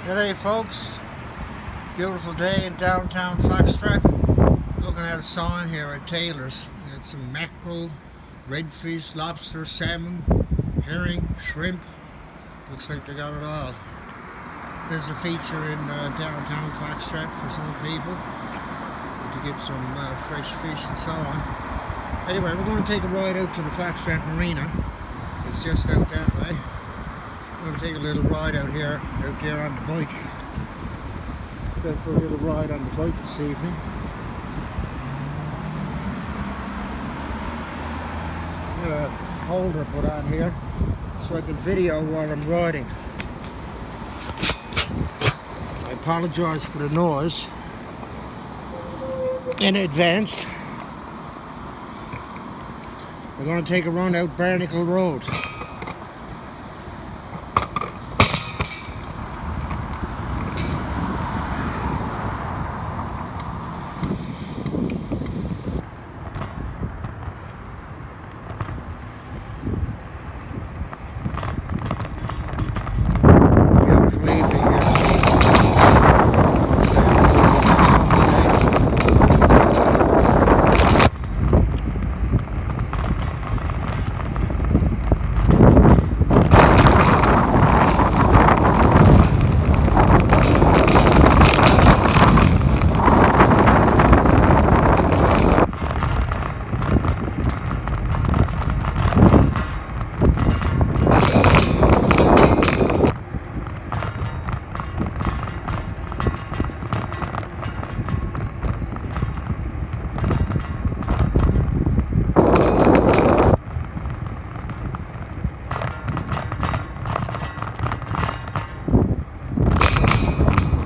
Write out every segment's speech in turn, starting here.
G'day folks, beautiful day in downtown Foxtrap. Looking at a sign here at Taylor's. It's some mackerel, redfish, lobster, salmon, herring, shrimp. Looks like they got it all. There's a feature in downtown Foxtrap for some people to get some fresh fish and so on. Anyway, we're going to take a ride out to the Foxtrap Marina. It's just out that way. I'm going to take a little ride out there on the bike. Going for a little ride on the bike this evening. Got a holder put on here so I can video while I'm riding. I apologise for the noise in advance. We're going to take a run out Barnacle Road.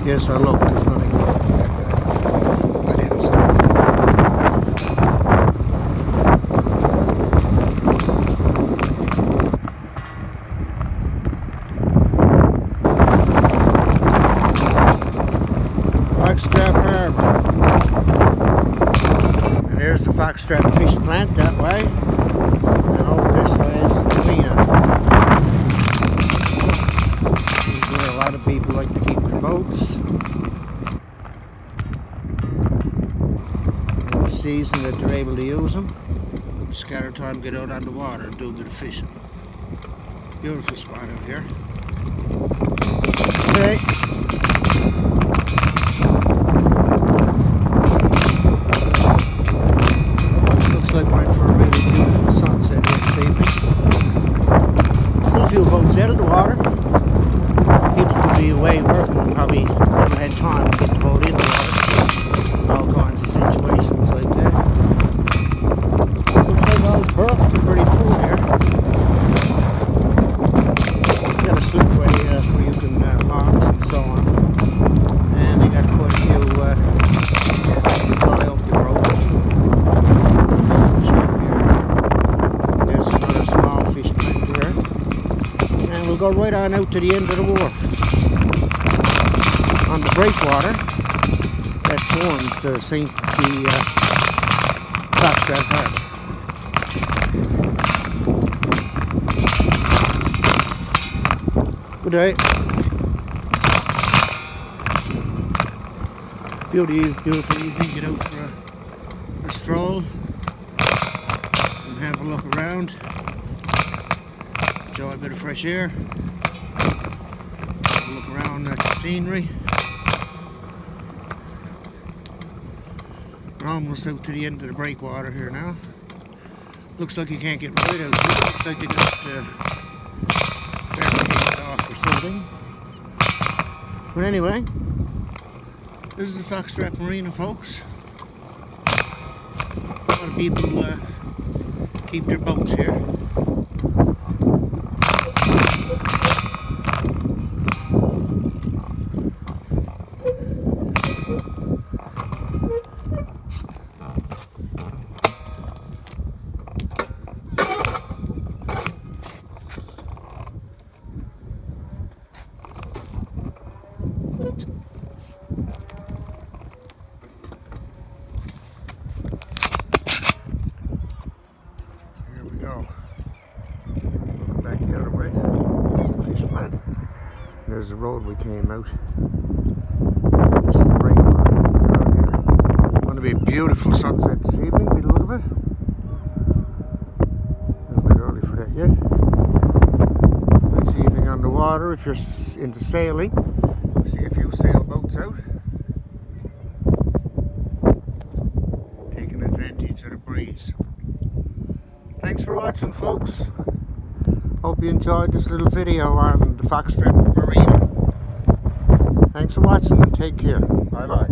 Yes, I looked, there's nothing on. I didn't stop. Foxtrap Harbour. And there's the Foxtrap fish plant that way. And over this way is the marina. This is where a lot of people like to keep their boats. In the season that they're able to use them. Scatter time, get out on the water and do a bit of fishing. Beautiful spot out here. Okay. Looks like we're in for a really beautiful sunset here this evening. Still a few boats out of the water. People could be away working, probably never had time to get the boat in the water. All kinds of situations like that. Looks like all berths are pretty full here. Got a slipway where you can launch and so on. And they got quite a few fly up the road. There's another small fish plant here. And we'll go right on out to the end of the wharf. On the breakwater that forms the Foxtrap Harbour. Good day. Beautiful evening. Get out for a stroll and have a look around. Enjoy a bit of fresh air. Look around at the scenery. We're almost out to the end of the breakwater here now. Looks like you can't get right out here. Looks like you just barricaded off or something. But anyway, this is the Foxtrap Marina, folks. A lot of people keep their boats here. Looking back the other way, there's the fish plant. There's the road we came out. This is the rain line out here. Going to be a beautiful sunset this evening, by the look of it. A little bit early for that yet. Nice evening on the water if you're into sailing. See a few sailboats out. Taking advantage of the breeze. Thanks for watching, folks. Hope you enjoyed this little video on the Foxtrap Marina. Thanks for watching and take care. Bye bye.